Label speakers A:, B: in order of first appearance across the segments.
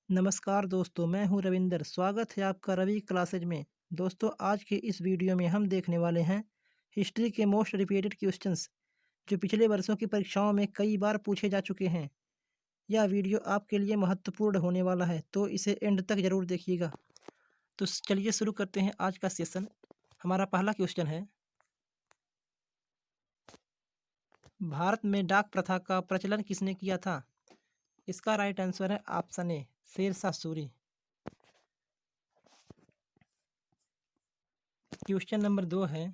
A: नमस्कार दोस्तों, मैं हूं रविंदर। स्वागत है आपका रवि क्लासेज में। दोस्तों, आज के इस वीडियो में हम देखने वाले हैं हिस्ट्री के मोस्ट रिपीटेड क्वेश्चंस जो पिछले वर्षों की परीक्षाओं में कई बार पूछे जा चुके हैं। यह वीडियो आपके लिए महत्वपूर्ण होने वाला है, तो इसे एंड तक ज़रूर देखिएगा। तो चलिए शुरू करते हैं आज का सेशन। हमारा पहला क्वेश्चन है, भारत में डाक प्रथा का प्रचलन किसने किया था? इसका राइट आंसर है option A, Sher Shah Suri. Question number 2 है,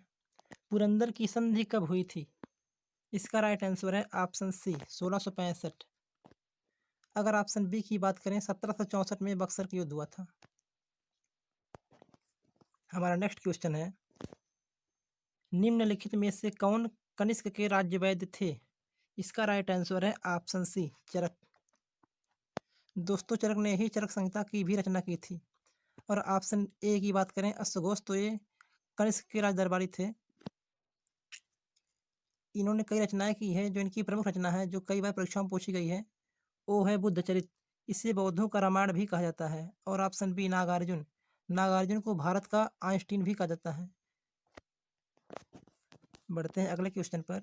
A: पुरंदर की संधि कब हुई थी? इसका राइट आंसर है ऑप्शन सी, 1665। अगर ऑप्शन बी की बात करें, 1764 में बक्सर का युद्ध हुआ था। हमारा नेक्स्ट क्वेश्चन है, निम्नलिखित में से कौन कनिष्क के राज्य वैद्य थे? इसका राइट आंसर है ऑप्शन सी, चरक। दोस्तों, चरक ने ही चरक संहिता की भी रचना की थी। और ऑप्शन ए की बात करें, अश्वघोष, तो ये कनिष्क के राज दरबारी थे। इन्होंने कई रचनाएं की है। जो इनकी प्रमुख रचना है, जो कई बार परीक्षाओं में पूछी गई है, वो है बुद्ध चरित। इसे बौद्धों का रामायण भी कहा जाता है। और ऑप्शन बी, नागार्जुन। नागार्जुन को भारत का आइंस्टीन भी कहा जाता है। बढ़ते हैं अगले क्वेश्चन पर।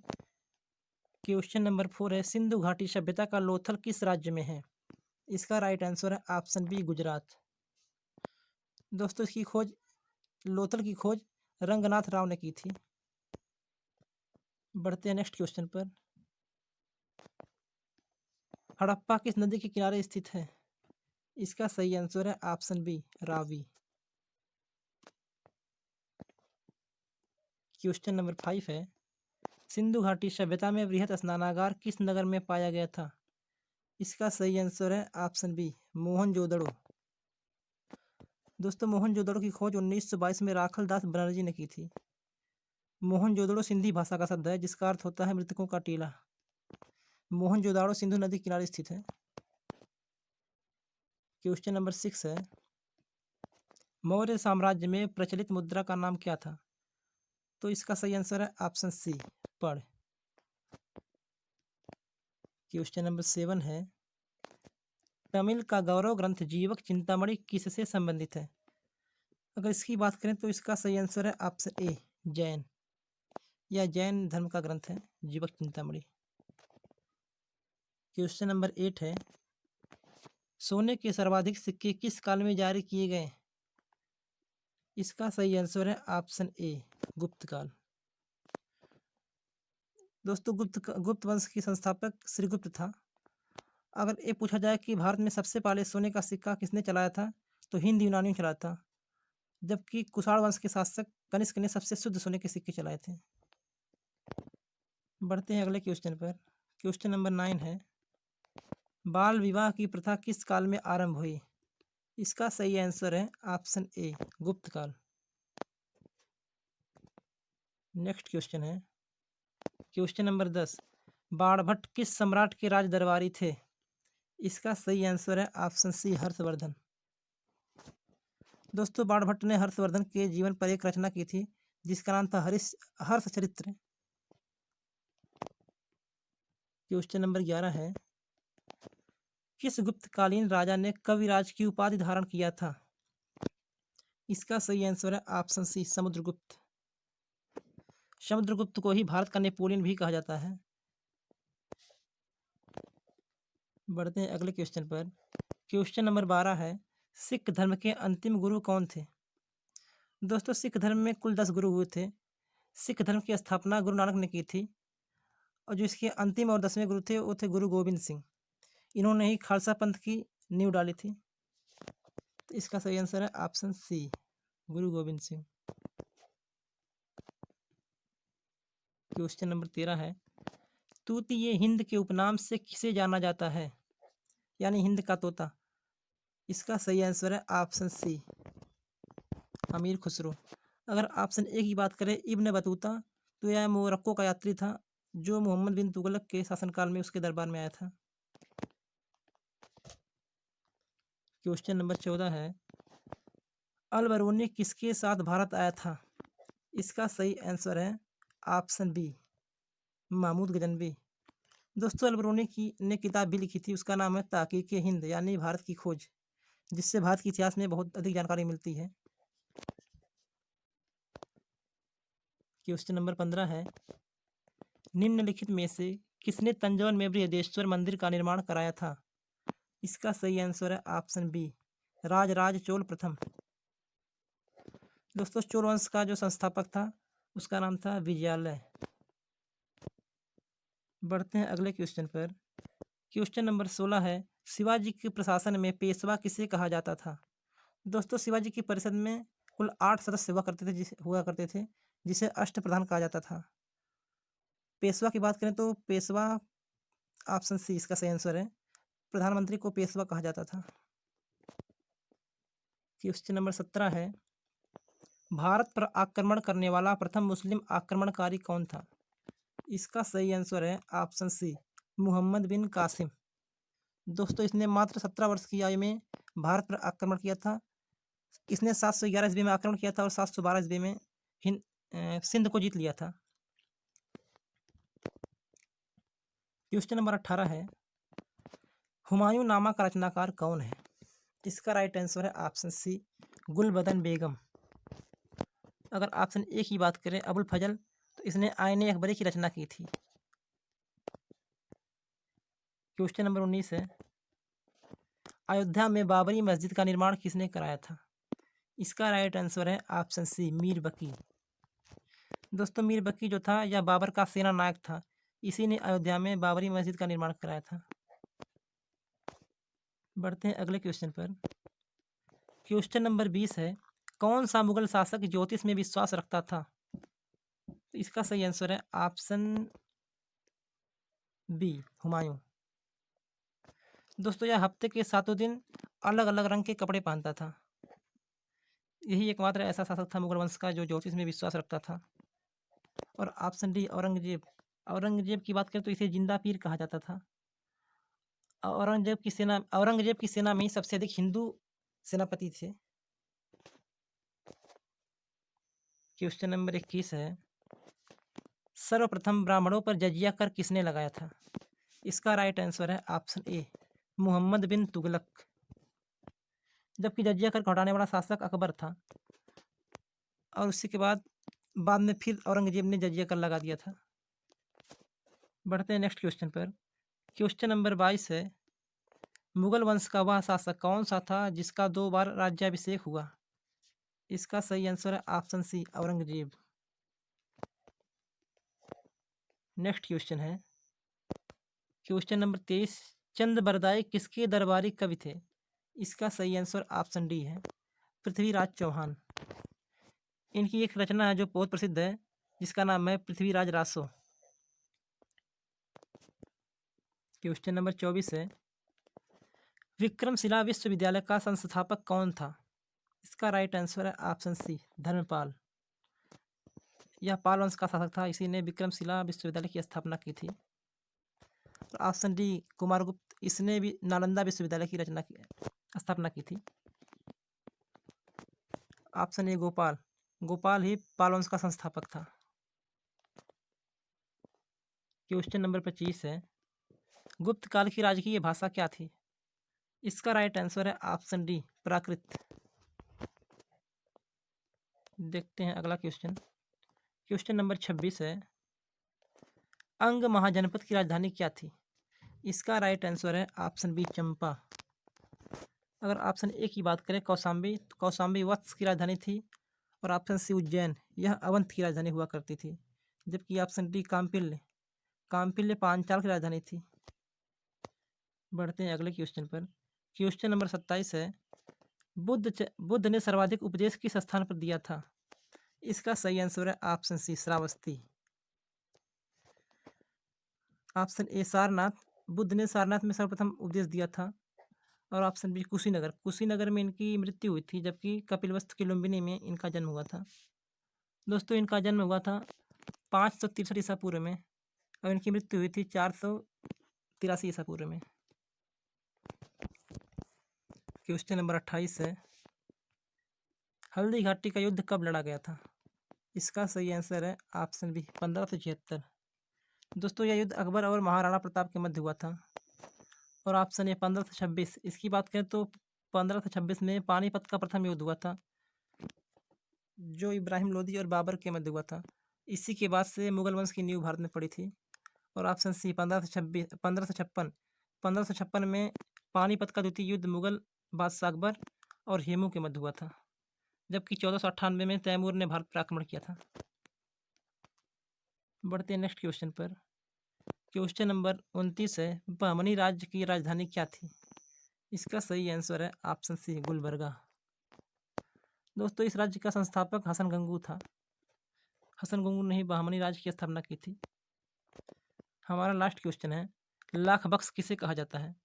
A: क्वेश्चन नंबर 4 है, सिंधु घाटी सभ्यता का लोथल किस राज्य में है? इसका राइट आंसर है ऑप्शन बी, गुजरात। दोस्तों, इसकी खोज लोथल की खोज रंगनाथ राव ने की थी। बढ़ते हैं नेक्स्ट क्वेश्चन पर। हड़प्पा किस नदी के किनारे स्थित है? इसका सही आंसर है option B, Ravi. Question number 5 है, सिंधु घाटी सभ्यता में वृहत स्नानागार किस नगर में पाया गया था? इसका सही आंसर है ऑप्शन बी, मोहनजोदड़ो। दोस्तों, मोहनजोदड़ो की खोज 1922 में राखल दास बनर्जी ने की थी। मोहनजोदड़ो सिंधी भाषा का शब्द है, जिसका अर्थ होता है मृतकों का टीला। मोहनजोदड़ो सिंधु नदी किनारे स्थित है। क्वेश्चन नंबर 6 है, मौर्य साम्राज्य में प्रचलित मुद्रा का नाम क्या था? तो इसका सही आंसर है ऑप्शन सी, पढ़। क्वेश्चन नंबर 7 है, तमिल का गौरव ग्रंथ जीवक चिंतामणि किससे संबंधित है? अगर इसकी बात करें तो इसका सही आंसर है ऑप्शन ए, जैन। यह जैन धर्म का ग्रंथ है, जीवक चिंतामणि। क्वेश्चन नंबर 8 है, सोने के सर्वाधिक सिक्के किस काल में जारी किए गए? इसका सही आंसर है ऑप्शन ए, गुप्त काल। दोस्तों, गुप्त वंश की संस्थापक श्रीगुप्त था। अगर ये पूछा जाए कि भारत में सबसे पहले सोने का सिक्का किसने चलाया था, तो हिंद यूनानी ने चलाया था। जबकि कुषाण वंश के शासक कनिष्क ने सबसे शुद्ध सोने के सिक्के चलाए थे। बढ़ते हैं अगले क्वेश्चन पर। क्वेश्चन नंबर 9 है, बाल विवाह की प्रथा किस काल में आरंभ हुई? इसका सही आंसर है ऑप्शन ए, गुप्त काल। नेक्स्ट क्वेश्चन है, क्वेश्चन नंबर 10, बाणभट्ट किस सम्राट के राज दरबारी थे? इसका सही आंसर है ऑप्शन सी, हर्षवर्धन। दोस्तों, बाणभट्ट ने हर्षवर्धन के जीवन पर एक रचना की थी, जिसका नाम था हर्षचरित्र। क्वेश्चन नंबर 11 है, किस गुप्तकालीन राजा ने कविराज की उपाधि धारण किया था? इसका सही आंसर है ऑप्शन सी, समुद्रगुप्त। समुद्रगुप्त को ही भारत का नेपोलियन भी कहा जाता है। बढ़ते हैं अगले क्वेश्चन पर। क्वेश्चन नंबर 12 है, सिख धर्म के अंतिम गुरु कौन थे? दोस्तों, सिख धर्म में कुल 10 गुरु हुए थे। सिख धर्म की स्थापना गुरु नानक ने की थी। और जो इसके अंतिम और 10वें गुरु थे, वो थे गुरु गोविंद सिंह। इन्होंने ही खालसा पंथ की नींव डाली थी। तो इसका सही आंसर है ऑप्शन सी, गुरु गोविंद सिंह। क्वेश्चन नंबर 13 है, तूतीय हिंद के उपनाम से किसे जाना जाता है? यानी हिंद का तोता। इसका सही आंसर है ऑप्शन सी, अमीर खुसरो। अगर ऑप्शन ए की बात करें, इब्न बतूता, तो यह मोरक्को का यात्री था, जो मोहम्मद बिन तुगलक के शासनकाल में उसके दरबार में आया था। क्वेश्चन नंबर 14 है, अल बरूनी किसके साथ भारत आया था? इसका सही आंसर है ऑप्शन बी, महमूद गजनवी। दोस्तों, अल बरूनी की ने किताब भी लिखी थी, उसका नाम है ताकीक हिंद, यानी भारत की खोज। जिससे भारत के इतिहास में बहुत अधिक जानकारी मिलती है। क्वेश्चन नंबर 15 है, निम्नलिखित में से किसने तंजौर में बृहदेश्वर मंदिर का निर्माण कराया था? इसका सही आंसर है ऑप्शन बी, राजराज चोल प्रथम। दोस्तों चोल वंश का जो संस्थापक था उसका नाम था विजयालय। बढ़ते हैं अगले क्वेश्चन पर। क्वेश्चन नंबर 16 है, शिवाजी के प्रशासन में पेशवा किसे कहा जाता था? दोस्तों शिवाजी की परिषद में कुल 8 सदस्य हुआ करते थे जिसे अष्टप्रधान कहा जाता था। पेशवा की बात करें तो पेशवा ऑप्शन सी इसका सही आंसर है, प्रधानमंत्री को पेशवा कहा जाता था। क्वेश्चन नंबर 17 है, भारत पर आक्रमण करने वाला प्रथम मुस्लिम आक्रमणकारी कौन था? इसका सही आंसर है ऑप्शन सी, मोहम्मद बिन कासिम। दोस्तों इसने मात्र 17 वर्ष की आयु में भारत पर आक्रमण किया था। इसने 711 ईस्वी में आक्रमण किया था और 712 ईस्वी में सिंध को जीत लिया था। क्वेश्चन नंबर 18 है, हुमायूं नामा का रचनाकार कौन है? इसका राइट आंसर है ऑप्शन सी, गुलबदन बेगम। अगर ऑप्शन ए की बात करें अबुल फजल, तो इसने आईने अकबरी की रचना की थी। क्वेश्चन नंबर 19 है, अयोध्या में बाबरी मस्जिद का निर्माण किसने कराया था? इसका राइट आंसर है ऑप्शन सी, मीर बकी। दोस्तों मीर बकी जो था यह बाबर का सेना नायक था, इसी ने अयोध्या में बाबरी मस्जिद का निर्माण कराया था। बढ़ते हैं अगले क्वेश्चन पर। क्वेश्चन नंबर 20 है, कौन सा मुगल शासक ज्योतिष में विश्वास रखता था? तो इसका सही आंसर है ऑप्शन बी, हुमायूं। दोस्तों यह हफ्ते के 7 दिन अलग अलग रंग के कपड़े पहनता था। यही एकमात्र ऐसा शासक था मुगल वंश का जो ज्योतिष में विश्वास रखता था। और ऑप्शन डी, औरंगजेब। औरंगजेब की बात करें तो इसे जिंदा पीर कहा जाता था। औरंगजेब की सेना में ही सबसे अधिक हिंदू सेनापति थे। क्वेश्चन नंबर 21 है, सर्वप्रथम ब्राह्मणों पर जजिया कर किसने लगाया था? इसका राइट आंसर है ऑप्शन ए, मोहम्मद बिन तुगलक। जबकि जजिया कर घटाने वाला शासक अकबर था और उसी के बाद में फिर औरंगजेब ने जजिया कर लगा दिया था। बढ़ते हैं नेक्स्ट क्वेश्चन पर। क्वेश्चन नंबर 22 है, मुगल वंश का वह शासक कौन सा था जिसका 2 बार राज्याभिषेक हुआ? इसका सही आंसर है option C, Aurangzeb. Next question है क्वेश्चन नंबर 23, चंद बरदाई किसके दरबारी कवि थे? इसका सही आंसर ऑप्शन डी है, पृथ्वीराज चौहान। इनकी एक रचना है जो बहुत प्रसिद्ध है जिसका नाम है पृथ्वीराज रासो। क्वेश्चन नंबर 24 है, विक्रमशिला विश्वविद्यालय का संस्थापक कौन था? इसका राइट आंसर है ऑप्शन सी, धर्मपाल। यह पाल वंश का शासक था, इसी ने विक्रमशिला विश्वविद्यालय की स्थापना की थी। और ऑप्शन डी, कुमारगुप्त, इसने भी नालंदा विश्वविद्यालय की स्थापना की थी। Option A, Gopal. गोपाल ही पाल वंश का संस्थापक था। क्वेश्चन नंबर 25 है, गुप्त काल की राजकीय भाषा क्या थी? इसका राइट आंसर है ऑप्शन डी, प्राकृत। देखते हैं अगला क्वेश्चन। क्वेश्चन नंबर 26 है, अंग महाजनपद की राजधानी क्या थी? इसका राइट आंसर है ऑप्शन बी, चंपा। अगर ऑप्शन ए की बात करें कौशाम्बी, तो कौशाम्बी वत्स की राजधानी थी। और ऑप्शन सी, उज्जैन, यह अवंत की राजधानी हुआ करती थी। जबकि ऑप्शन डी, काम्पिल्य, काम्पिल्य पांचाल की राजधानी थी। बढ़ते हैं अगले क्वेश्चन पर। क्वेश्चन नंबर 27 है, बुद्ध ने सर्वाधिक उपदेश किस स्थान पर दिया था? इसका सही आंसर है option C, Shravasti. Option A, Sarnath. Buddha ने सारनाथ में सर्वप्रथम उपदेश दिया था। और ऑप्शन बी, कुशीनगर, कुशीनगर में इनकी मृत्यु हुई थी, जबकि कपिलवस्तु की लुम्बिनी में इनका जन्म हुआ था। दोस्तों इनका जन्म हुआ था 563 ईसा पूर्व में और इनकी मृत्यु हुई थी 483 ईसा पूर्व में। क्वेश्चन नंबर 28 है, हल्दी घाटी का युद्ध कब लड़ा गया था? इसका सही आंसर है ऑप्शन बी, 1576। दोस्तों यह युद्ध अकबर और महाराणा प्रताप के मध्य हुआ था। और ऑप्शन ए, 1526। इसकी बात करें तो 1526 में पानीपत का प्रथम युद्ध हुआ था, जो इब्राहिम लोदी और बाबर के मध्य हुआ था। इसी के बाद से मुगल वंश की नींव भारत में पड़ी थी। और ऑप्शन सी 1556 में पानीपत का द्वितीय युद्ध मुगल बादशाह अकबर और हेमू के मध्य हुआ था, जबकि 1498 में तैमूर ने भारत पर आक्रमण किया था। बढ़ते हैं नेक्स्ट क्वेश्चन पर। क्वेश्चन नंबर 29 है, बहमनी राज्य की राजधानी क्या थी? इसका सही आंसर है ऑप्शन सी गुलबर्गा। दोस्तों, इस राज्य का संस्थापक हसन गंगू था। हसन गंगू ने ही बहमनी राज्य की स्थापना की थी। हमारा लास्ट क्वेश्चन है, लाख बख्श किसे कहा जाता है?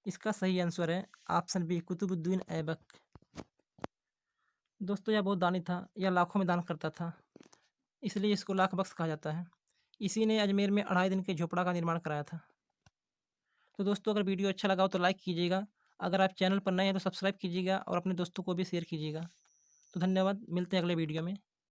A: इसका सही आंसर है ऑप्शन बी कुतुबुद्दीन ऐबक। दोस्तों, यह बहुत दानी था, यह लाखों में दान करता था, इसलिए इसको लाख बख्श कहा जाता है। इसी ने अजमेर में 2.5 दिन के झोपड़ा का निर्माण कराया था। तो दोस्तों, अगर वीडियो अच्छा लगा हो तो लाइक कीजिएगा, अगर आप चैनल पर नए हैं तो सब्सक्राइब कीजिएगा और अपने दोस्तों को भी शेयर कीजिएगा। तो धन्यवाद, मिलते हैं अगले वीडियो में।